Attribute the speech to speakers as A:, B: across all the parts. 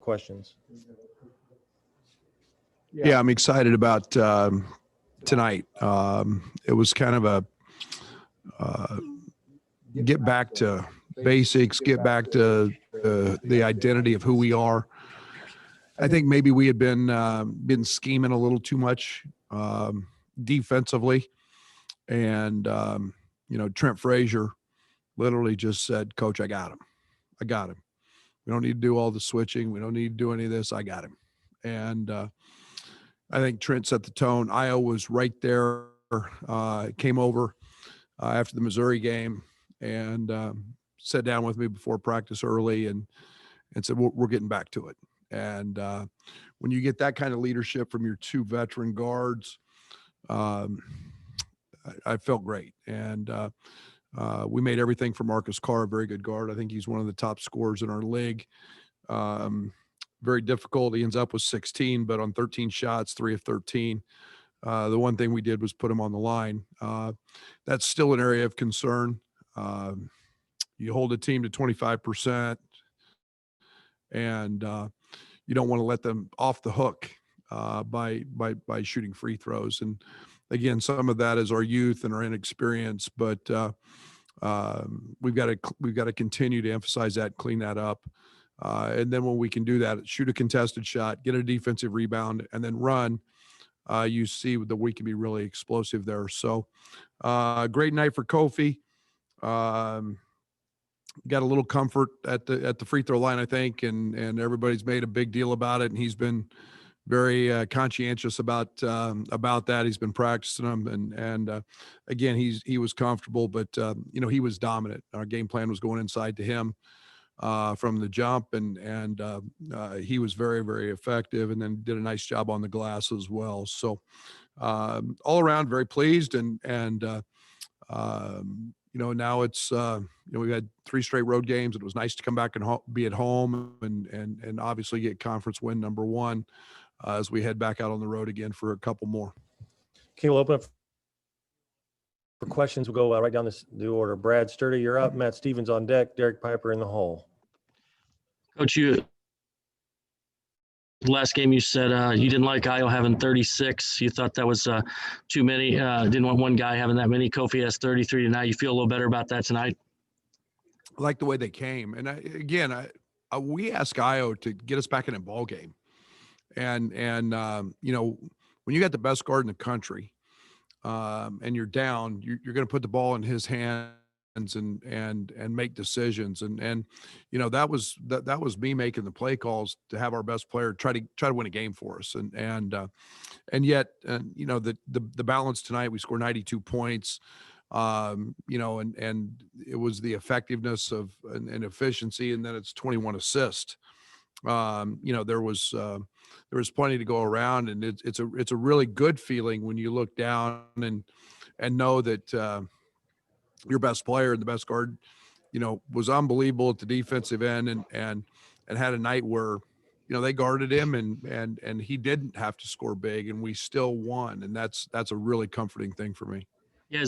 A: questions.
B: Yeah, I'm excited about tonight. It was kind of a get back to basics, get back to the identity of who we are. I think maybe we had been scheming a little too much defensively, and Trent Frazier literally just said, "Coach, I got him. I got him. We don't need to do all the switching. We don't need to do any of this. I got him." And I think Trent set the tone. Io was right there. Came over after the Missouri game and sat down with me before practice early and said, we're getting back to it. And when you get that kind of leadership from your two veteran guards, I felt great. And we made everything for Marcus Carr a very good guard. I think he's one of the top scorers in our league. Very difficult. He ends up with 16, but on 13 shots, 3 of 13. The one thing we did was put him on the line. That's still an area of concern. You hold a team to 25%, and you don't want to let them off the hook by shooting free throws. And again, some of that is our youth and our inexperience, but we've got to continue to emphasize that, clean that up. And then when we can do that, shoot a contested shot, get a defensive rebound, and then run, you see that we can be really explosive there. So great night for Kofi. Got a little comfort at the free throw line, I think, and everybody's made a big deal about it. And he's been very conscientious about that. He's been practicing them, and again, he was comfortable, but he was dominant. Our game plan was going inside to him from the jump, and he was very, very effective, and then did a nice job on the glass as well. So all around, very pleased, and now it's we've had 3 straight road games. It was nice to come back and be at home and obviously get conference win number 1 as we head back out on the road again for a couple more.
A: Okay, we'll open up for questions. We'll go right down the order. Brad Sturdy, you're up. Matt Stevens on deck. Derek Piper in the hole.
C: Coach, last game you said you didn't like Io having 36. You thought that was too many. Didn't want one guy having that many. Kofi has 33 tonight. You feel a little better about that tonight?
B: I like the way they came. And we asked Io to get us back in a ball game. And when you got the best guard in the country and you're down, you're going to put the ball in his hands and make decisions. And that was me making the play calls to have our best player try to win a game for us. And yet, the balance tonight, we scored 92 points. And it was the effectiveness of and efficiency, and then it's 21 assists. There was plenty to go around, and it's a really good feeling when you look down and know that your best player and the best guard, was unbelievable at the defensive end and had a night where, they guarded him and he didn't have to score big, and we still won. And that's a really comforting thing for me.
C: Yeah,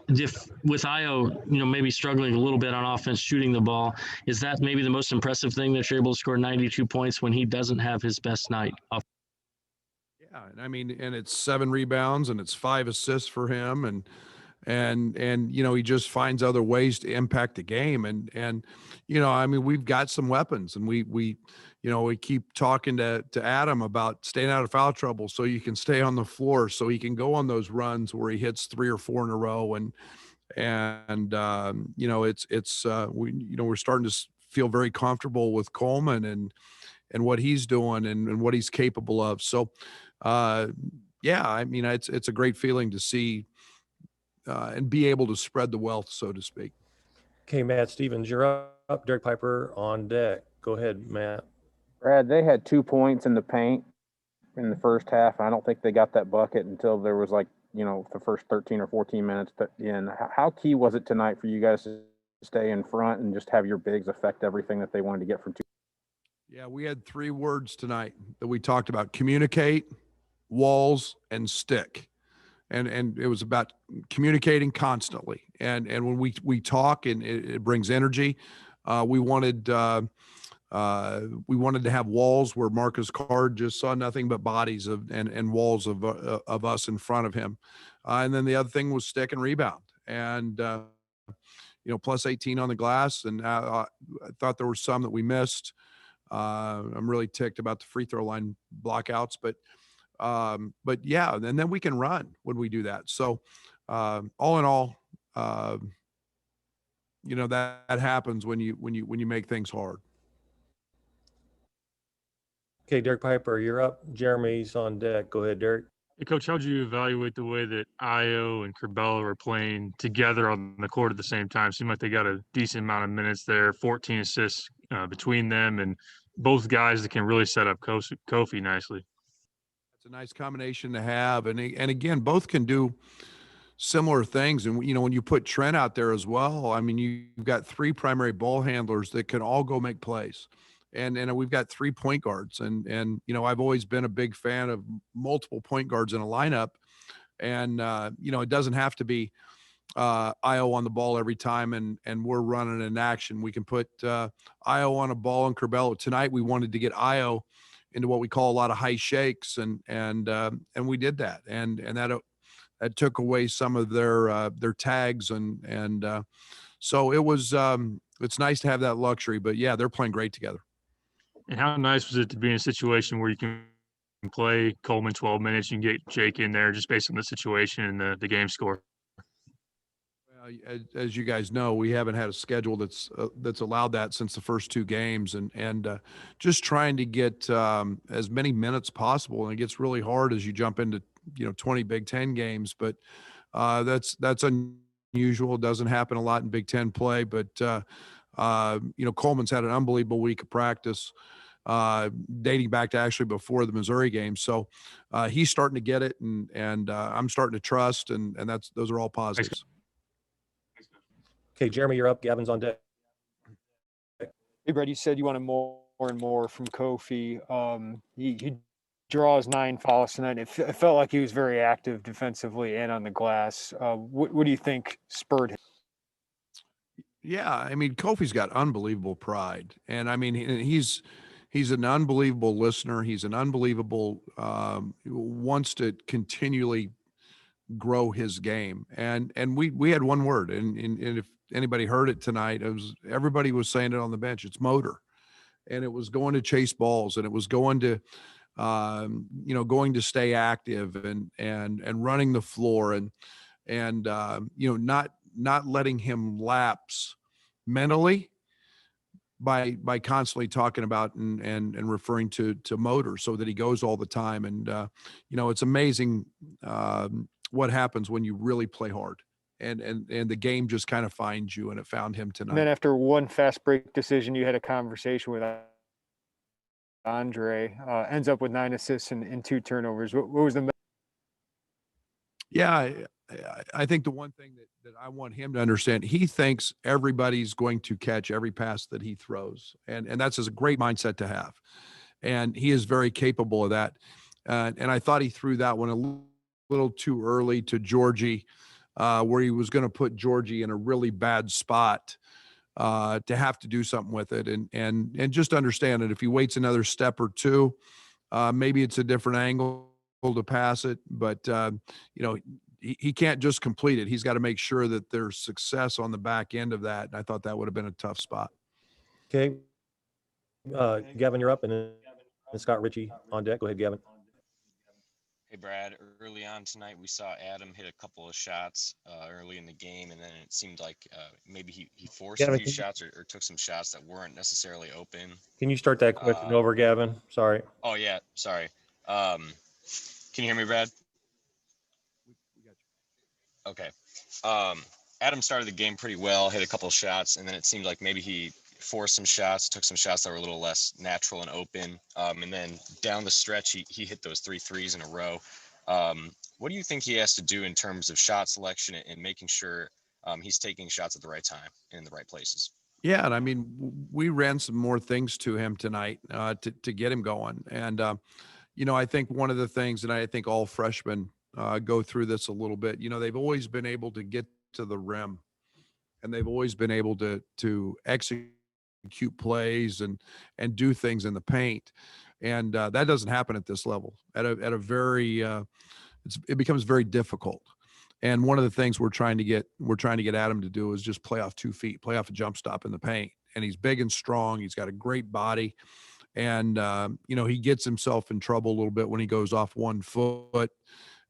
C: if with Io, maybe struggling a little bit on offense, shooting the ball, is that maybe the most impressive thing that you're able to score 92 points when he doesn't have his best night?
B: Yeah, and it's 7 rebounds and it's 5 assists for him, and he just finds other ways to impact the game, and we've got some weapons, and we keep talking to Adam about staying out of foul trouble so you can stay on the floor, so he can go on those runs where he hits 3 or 4 in a row, we're starting to feel very comfortable with Coleman and what he's doing and what he's capable of. So it's a great feeling to see and be able to spread the wealth, so to speak.
A: Okay, Matt Stevens, you're up. Derek Piper on deck. Go ahead, Matt.
D: Brad, they had 2 points in the paint in the first half. I don't think they got that bucket until there was the first 13 or 14 minutes. But how key was it tonight for you guys to stay in front and just have your bigs affect everything that they wanted to get from 2?
B: Yeah, we had 3 words tonight that we talked about: communicate, walls, and stick. And it was about communicating constantly. And when we talk, and it brings energy, we wanted We wanted to have walls where Marcus Card just saw nothing but bodies and walls of us in front of him. And then the other thing was stick and rebound. And, plus 18 on the glass. And I thought there were some that we missed. I'm really ticked about the free throw line blockouts, but yeah, and then we can run when we do that. So, all in all, that happens when you make things hard.
A: Okay, Derek Piper, you're up. Jeremy's on deck. Go ahead, Derek.
E: Hey, Coach, how'd you evaluate the way that Io and Curbelo were playing together on the court at the same time? Seemed like they got a decent amount of minutes there, 14 assists between them, and both guys that can really set up Kofi nicely.
B: It's a nice combination to have. And again, both can do similar things. And, when you put Trent out there as well, I mean, you've got three primary ball handlers that can all go make plays. And we've got 3 point guards. And I've always been a big fan of multiple point guards in a lineup. And, it doesn't have to be Io on the ball every time and we're running an action. We can put Io on a ball and Curbelo. Tonight we wanted to get Io into what we call a lot of high shakes, and we did that. And that took away some of their tags and so it was it's nice to have that luxury. But yeah, they're playing great together.
E: And how nice was it to be in a situation where you can play Coleman 12 minutes, you can get Jake in there just based on the situation and the game score?
B: As you guys know, we haven't had a schedule that's allowed that since the first 2 games, and just trying to get as many minutes possible. And it gets really hard as you jump into 20 Big Ten games, but that's unusual. It doesn't happen a lot in Big Ten play, but Coleman's had an unbelievable week of practice, dating back to actually before the Missouri game. So he's starting to get it, and I'm starting to trust, and those are all positives.
A: Okay, Jeremy, you're up. Gavin's on deck.
F: Hey, Brad, you said you wanted more and more from Kofi. He draws 9 fouls tonight. It felt like he was very active defensively and on the glass. What do you think spurred him?
B: Yeah, I mean, Kofi's got unbelievable pride, and I mean, he's an unbelievable listener. He's an unbelievable wants to continually grow his game, and we had one word, and if anybody heard it tonight, everybody was saying it on the bench. It's motor, and it was going to chase balls, and it was going to going to stay active and running the floor, and not letting him lapse mentally by constantly talking about and referring to motor, so that he goes all the time. And it's amazing what happens when you really play hard, and the game just kind of finds you, and it found him tonight.
F: And then after one fast break decision, you had a conversation with Andre, ends up with 9 assists and 2 turnovers. What was the?
B: Yeah, I think the one thing that I want him to understand, he thinks everybody's going to catch every pass that he throws. And that's a great mindset to have. And he is very capable of that. And I thought he threw that one a little too early to Georgie, where he was going to put Georgie in a really bad spot to have to do something with it. And just understand that if he waits another step or two, maybe it's a different angle to pass it, but he can't just complete it. He's got to make sure that there's success on the back end of that. And I thought that would have been a tough spot.
A: Okay. Gavin, you're up, and then Scott Ritchie on deck. Go ahead, Gavin.
G: Hey, Brad, early on tonight, we saw Adam hit a couple of shots early in the game, and then it seemed like maybe he forced
A: Gavin,
G: a few shots or took some shots that weren't necessarily open.
A: Can you start that question over, Gavin? Sorry.
G: Oh, yeah, sorry. Can you hear me, Brad? Okay. Adam started the game pretty well, hit a couple of shots, and then it seemed like maybe he forced some shots, took some shots that were a little less natural and open. And then down the stretch, he hit those 3 threes in a row. What do you think he has to do in terms of shot selection and making sure he's taking shots at the right time and in the right places?
B: Yeah, and I mean, we ran some more things to him tonight to get him going. And, I think one of the things, and I think all freshmen go through this a little bit, they've always been able to get to the rim, and they've always been able to execute cute plays and do things in the paint. And that doesn't happen at this level. At a very it becomes very difficult. And one of the things we're trying to get Adam to do is just play off 2 feet, play off a jump stop in the paint. And he's big and strong. He's got a great body. And, he gets himself in trouble a little bit when he goes off 1 foot.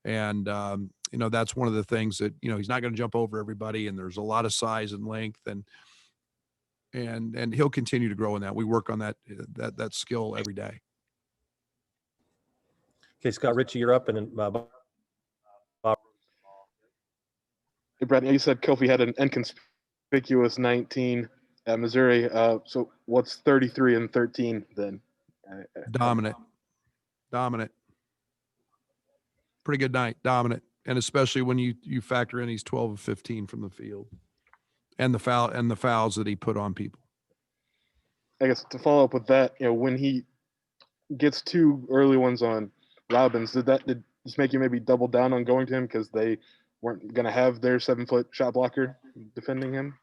B: And, that's one of the things that, he's not going to jump over everybody. And there's a lot of size and length, and he'll continue to grow in that. We work on that skill every day.
A: Okay, Scott Ritchie, you're up, and then Bob.
H: Hey, Brad, you said Kofi had an inconspicuous 19 at Missouri. So what's 33 and 13 then?
B: Dominant. Pretty good night. Dominant. And especially when you factor in he's 12 of 15 from the field, and the fouls that he put on people.
H: I guess to follow up with that, when he gets 2 early ones on Robbins, did this make you maybe double down on going to him because they weren't going to have their 7-foot shot blocker defending him?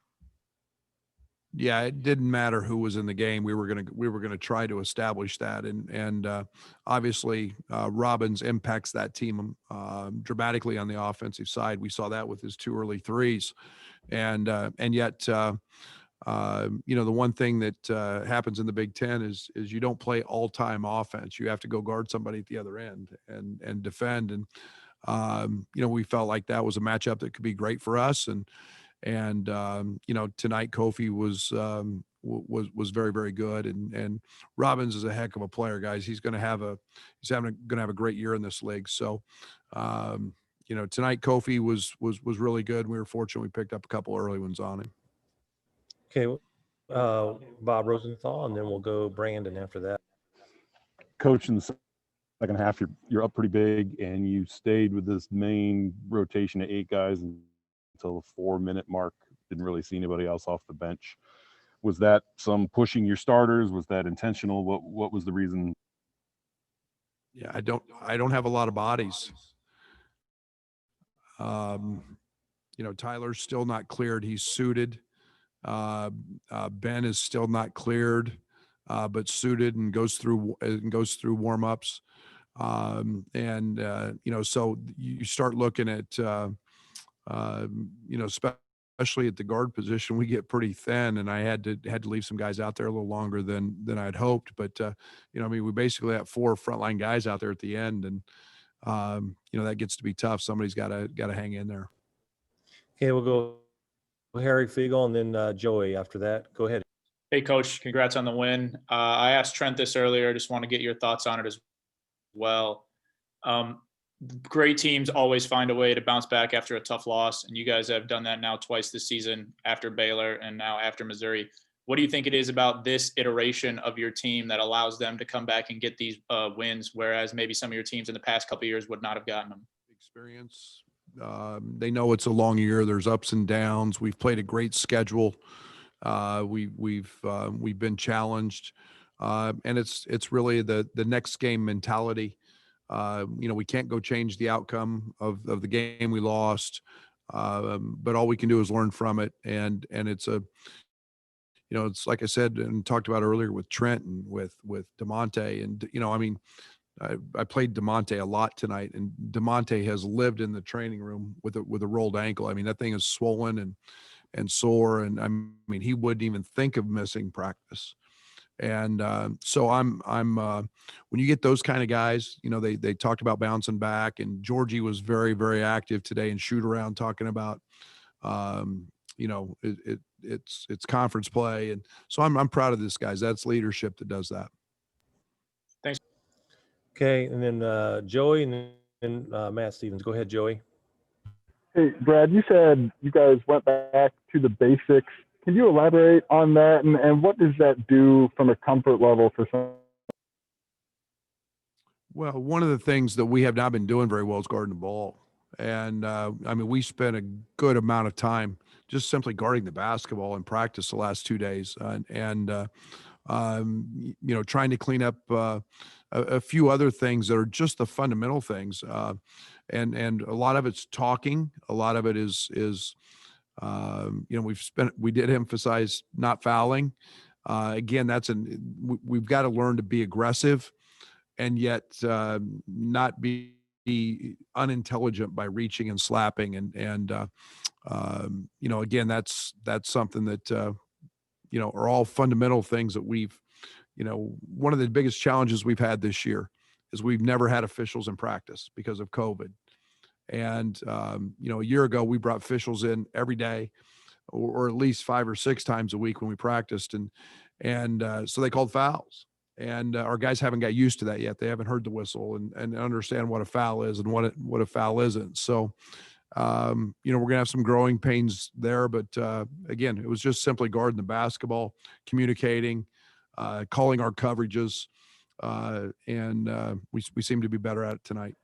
B: Yeah, it didn't matter who was in the game. We were gonna try to establish that, and obviously Robbins impacts that team dramatically on the offensive side. We saw that with his 2 early threes, and yet the one thing that happens in the Big Ten is you don't play all-time offense. You have to go guard somebody at the other end and defend. And we felt like that was a matchup that could be great for us. And tonight Kofi was very, very good. And Robbins is a heck of a player, guys. He's going to have a great year in this league. So, tonight Kofi was really good. We were fortunate we picked up a couple early ones on him.
A: Okay, Bob Rosenthal, and then we'll go Brandon after that.
I: Coach, in the second half, you're up pretty big, and you stayed with this main rotation of 8 guys until the 4-minute mark. Didn't really see anybody else off the bench. Was that some pushing your starters? Was that intentional? What was the reason?
B: Yeah, I don't have a lot of bodies. Tyler's still not cleared. He's suited. Ben is still not cleared, but suited and goes through warm-ups. So you start looking at, especially at the guard position, we get pretty thin, and I had to leave some guys out there a little longer than I'd hoped. But, we basically have 4 frontline guys out there at the end, and, that gets to be tough. Somebody's got to hang in there.
A: Okay, we'll go Harry Fiegel, and then Joey after that. Go ahead.
J: Hey, Coach, congrats on the win. I asked Trent this earlier. I just want to get your thoughts on it as well. Great teams always find a way to bounce back after a tough loss, and you guys have done that now twice this season, after Baylor and now after Missouri. What do you think it is about this iteration of your team that allows them to come back and get these wins, whereas maybe some of your teams in the past couple of years would not have gotten them?
B: Experience. They know it's a long year. There's ups and downs. We've played a great schedule. We've been challenged, and it's really the next game mentality. We can't go change the outcome of the game we lost, but all we can do is learn from it. And it's it's like I said and talked about earlier with Trent and with DeMonte, and I played DeMonte a lot tonight, and DeMonte has lived in the training room with a rolled ankle. I mean, that thing is swollen and sore, and he wouldn't even think of missing practice. And so I'm when you get those kind of guys, they talked about bouncing back, and Georgie was very, very active today and shoot around talking about it's conference play, and so I'm proud of this, guys. That's leadership that does that.
J: Thanks.
A: Okay, and then Joey, and then Matt Stevens. Go ahead, Joey.
K: Hey, Brad, you said you guys went back to the basics. Can you elaborate on that, and what does that do from a comfort level for some?
B: Well, one of the things that we have not been doing very well is guarding the ball. And we spent a good amount of time just simply guarding the basketball in practice the last 2 days, and trying to clean up a few other things that are just the fundamental things. And a lot of it's talking. A lot of it is we did emphasize not fouling. Again, we've got to learn to be aggressive and yet not be unintelligent by reaching and slapping. Again, that's something that, are all fundamental things that one of the biggest challenges we've had this year is we've never had officials in practice because of COVID. And, a year ago, we brought officials in every day or at least 5 or 6 times a week when we practiced. And so they called fouls. And our guys haven't got used to that yet. They haven't heard the whistle and understand what a foul is and what a foul isn't. So, we're going to have some growing pains there. But again, it was just simply guarding the basketball, communicating, calling our coverages. We seem to be better at it tonight.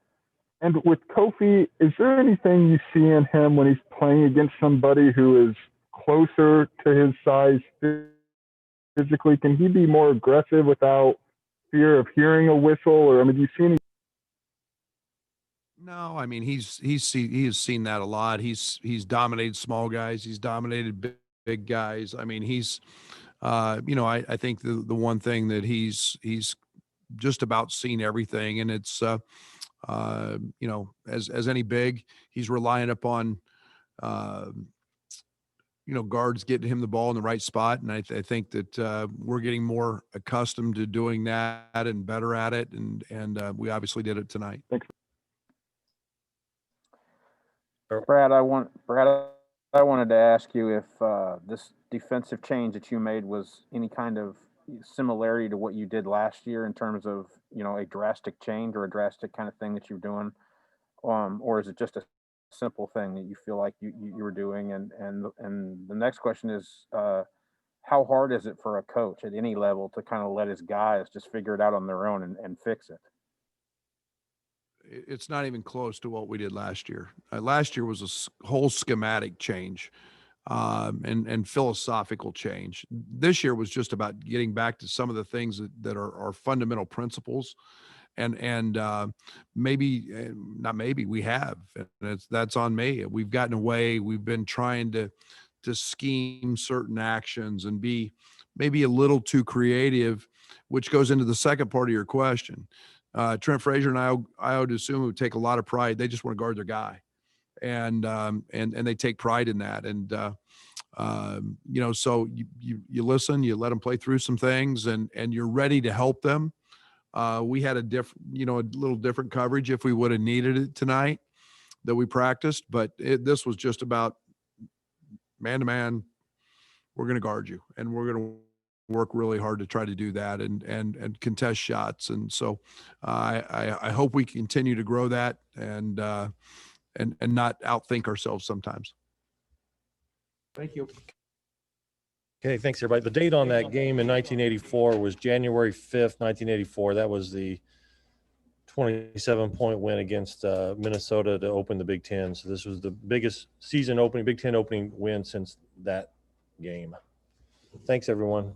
K: And with Kofi, is there anything you see in him when he's playing against somebody who is closer to his size physically? Can he be more aggressive without fear of hearing a whistle? Or, do you see any?
B: No, he has seen that a lot. He's dominated small guys. He's dominated big guys. I think the one thing that he's just about seen everything, and it's as any big, he's relying upon guards getting him the ball in the right spot. And I think that we're getting more accustomed to doing that and better at it. And we obviously did it tonight.
K: Thanks.
D: Brad, I wanted to ask you if this defensive change that you made was any kind of similarity to what you did last year in terms of, a drastic change or a drastic kind of thing that you're doing, or is it just a simple thing that you feel like you were doing? And the next question is, how hard is it for a coach at any level to kind of let his guys just figure it out on their own and fix it?
B: It's not even close to what we did last year. Last year was a whole schematic change and philosophical change. This year was just about getting back to some of the things that are fundamental principles. And maybe, not maybe, we have, and that's on me. We've gotten away. We've been trying to scheme certain actions and be maybe a little too creative, which goes into the second part of your question. Trent Frazier and I would assume would take a lot of pride. They just want to guard their guy, and they take pride in that. And so you listen, you let them play through some things, and you're ready to help them. We had a little different coverage if we would have needed it tonight that we practiced, but this was just about man to man. We're going to guard you, and we're going to work really hard to try to do that and contest shots. And so I hope we continue to grow that and not outthink ourselves sometimes.
A: Thank you. Okay, thanks everybody. The date on that game in 1984 was January 5th, 1984. That was the 27-point win against Minnesota to open the Big Ten. So this was the biggest Big Ten opening win since that game. Thanks, everyone.